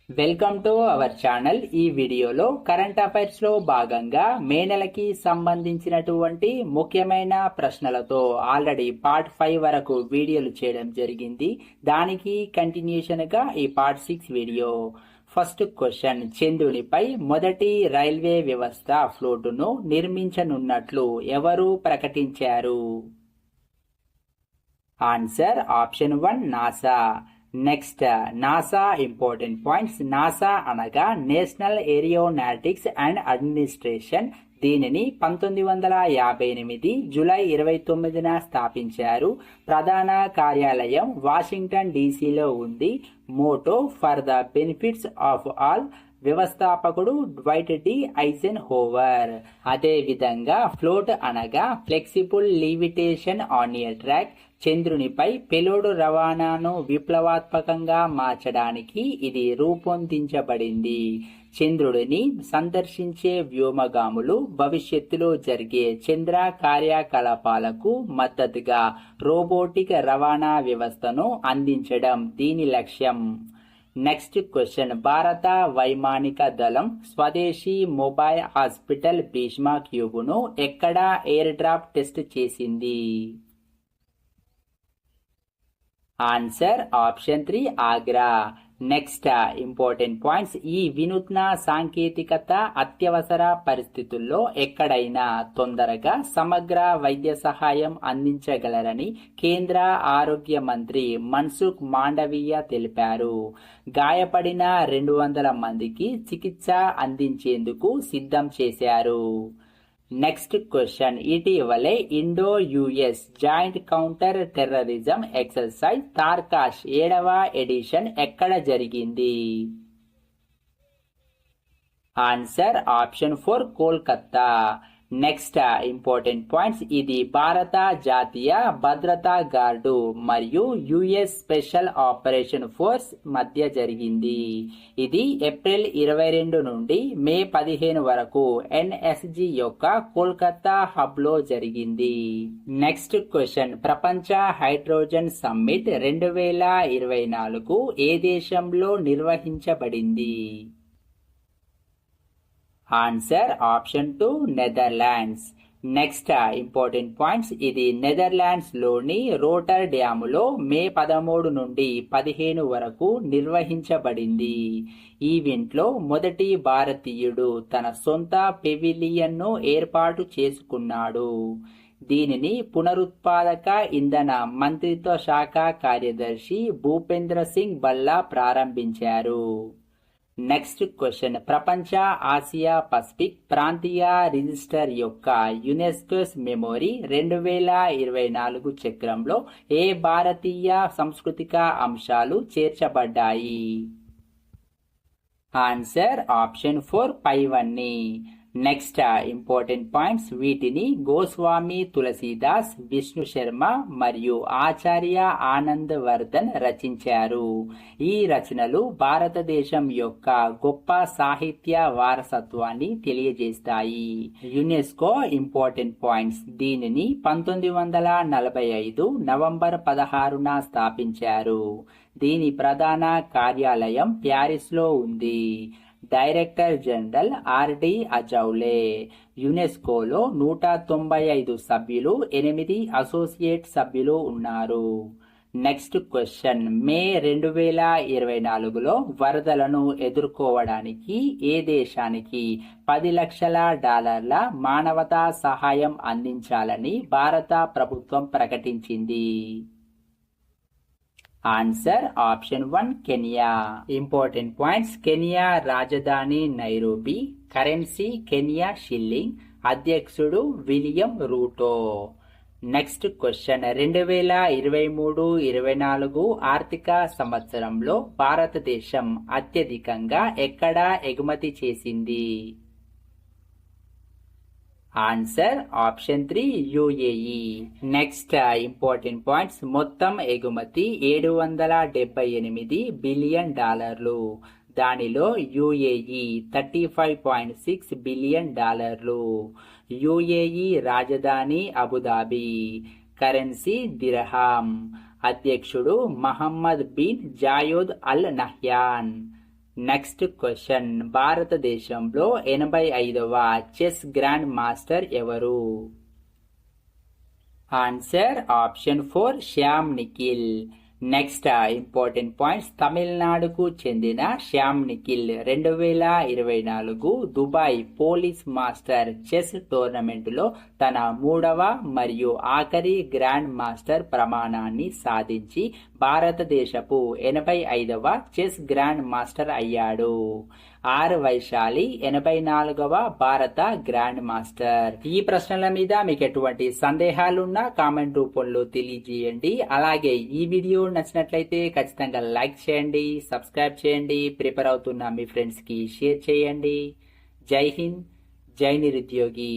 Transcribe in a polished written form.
Welcome to our channel. ఈ వీడియోలో current affairs లో భాగంగా మే నెలకి సంబంధించినటువంటి ముఖ్యమైన ప్రశ్నలతో ఆల్రెడీ పార్ట్ 5 వరకు వీడియోలు చేయడం జరిగింది. దానికి కంటిన్యూషన్ గా ఈ పార్ట్ 6 వీడియో. ఫస్ట్ క్వశ్చన్, చంద్రునిపై మొదటి రైల్వే వ్యవస్థ ఫ్లోటును నిర్మించనున్నట్లు ఎవరు ప్రకటించారు? Answer option 1 NASA. Next, NASA important points. NASA అనగా నేషనల్ ఏరోనాటిక్స్ అండ్ అడ్మినిస్ట్రేషన్. దీనిని 1958 జూలై 29న స్థాపించారు. ప్రధాన కార్యాలయం వాషింగ్టన్ డీసీలో ఉంది. Moto for the benefits of all. వ్యవస్థాపకుడు డ్వైట్ డి ఐజెన్ హోవర్. అదే విధంగా ఫ్లోట్ అనగా ఫ్లెక్సిబుల్ లివిటేషన్ ఆన్ ఏ ట్రాక్. చంద్రునిపై పెలోడు రవాణాను విప్లవాత్మకంగా మార్చడానికి ఇది రూపొందించబడింది. చంద్రుడిని సందర్శించే వ్యోమగాములు భవిష్యత్తులో జరిగే చంద్ర కార్యకలాపాలకు మద్దతుగా రోబోటిక్ రవాణా వ్యవస్థను అందించడం దీని లక్ష్యం. నెక్స్ట్ క్వశ్చన్, భారత వైమానిక దళం స్వదేశీ మొబైల్ హాస్పిటల్ భీష్మ క్యూబ్ను ఎక్కడ ఎయిర్ డ్రాప్ టెస్ట్ చేసింది? Answer option 3 Agra. Next important points. ఈ వినూత్న సాంకేతికత అత్యవసర పరిస్థితుల్లో ఎక్కడైనా తొందరగా సమగ్ర వైద్య సహాయం అందించగలరని కేంద్ర ఆరోగ్య మంత్రి మన్సుఖ్ మాండవీయ తెలిపారు. గాయపడిన 200 మందికి చికిత్స అందించేందుకు సిద్ధం చేశారు. నెక్స్ట్ క్వశ్చన్, ఇటీవలే Indo US joint counter terrorism exercise Tarkash 7వ ఎడిషన్ ఎక్కడ జరిగింది? Answer option 4 Kolkata. Next important points. ఇది భారత జాతీయ భద్రతా గార్డు మరియు యుఎస్ స్పెషల్ ఆపరేషన్ ఫోర్స్ మధ్య జరిగింది. ఇది ఏప్రిల్ 22 నుండి మే 15 వరకు ఎన్ఎస్జి యొక్క కోల్కతా హబ్ లో జరిగింది. నెక్స్ట్ క్వశ్చన్, ప్రపంచ హైడ్రోజన్ సమ్మిట్ 2024 ఏ దేశంలో నిర్వహించబడింది? Answer option 2 Netherlands. Next important points. ఇది నెదర్లాండ్స్ లోని రోటర్ డ్యాములో మే 13 నుండి 15 వరకు నిర్వహించబడింది. ఈవెంట్లో మొదటి భారతీయుడు తన సొంత పెవిలియన్ను ఏర్పాటు చేసుకున్నాడు. దీనిని పునరుత్పాదక ఇంధన మంత్రిత్వ శాఖ కార్యదర్శి భూపేంద్ర సింగ్ బల్లా ప్రారంభించారు. నెక్స్ట్ క్వశ్చన్, ప్రపంచ ఆసియా పసిఫిక్ ప్రాంతీయ రిజిస్టర్ యొక్క యునెస్కోస్ మెమోరీ 2024 చక్రంలో ఏ భారతీయ సాంస్కృతిక అంశాలు చేర్చబడ్డాయి? ఆన్సర్ ఆప్షన్ 4 పైవన్నీ. Next important points. వీటిని గోస్వామి తులసీదాస్, విష్ణు శర్మ మరియు ఆచార్య ఆనంద్ వర్ధన్ రచించారు. ఈ రచనలు భారతదేశం యొక్క గొప్ప సాహిత్య వారసత్వాన్ని తెలియజేస్తాయి. UNESCO important points. దీనిని 1945 నవంబర్ 16న స్థాపించారు. దీని ప్రధాన కార్యాలయం ప్యారిస్ లో ఉంది. డైరెక్టర్ జనరల్ ఆర్డి అజౌలే. యునెస్కోలో 195 సభ్యులు, 8 అసోసియేట్ సభ్యులు ఉన్నారు. నెక్స్ట్ క్వశ్చన్, మే 2024లో వరదలను ఎదుర్కోవడానికి ఏ దేశానికి $10 లక్షల మానవతా సహాయం అందించాలని భారత ప్రభుత్వం ప్రకటించింది? Answer option 1 Kenya. Important points. Kenya రాజధాని నైరోబి. Currency Kenya shilling. అధ్యక్షుడు విలియం రూటో. నెక్స్ట్ క్వశ్చన్, 2023-24 ఆర్థిక సంవత్సరంలో భారతదేశం అత్యధికంగా ఎక్కడ ఎగుమతి చేసింది? Answer option 3 UAE. Next important points. మొత్తం ఎగుమతి $778 బిలియన్. దానిలో యుఏఈ $35.6 బిలియన్. యుఏఈ రాజధాని అబుదాబి. Currency dirham. అధ్యక్షుడు Mohammed bin Zayed Al Nahyan. Next question, భారతదేశంలో 85వ చెస్ గ్రాండ్ మాస్టర్ ఎవరు? Answer option 4 Shyam Nikhil. Next important points, తమిళనాడుకు చెందిన Shyam Nikhil 2024 Dubai police master chess టోర్నమెంటులో తన 3వ మరియు ఆఖరి గ్రాండ్ మాస్టర్ ప్రమాణాన్ని సాధించి భారతదేశపు 85వ చెస్ గ్రాండ్ మాస్టర్ అయ్యాడు. ఆర్ వైశాలి 84వ భారత గ్రాండ్ మాస్టర్. ఈ ప్రశ్నల మీద మీకు ఎటువంటి సందేహాలున్నా కామెంట్ రూపంలో తెలియజేయండి. అలాగే ఈ వీడియో నచ్చినట్లయితే ఖచ్చితంగా లైక్ చేయండి, సబ్స్క్రైబ్ చేయండి, ప్రిపేర్ అవుతున్న మీ ఫ్రెండ్స్ కి షేర్ చేయండి. జై హింద్, జై నిరుద్యోగి.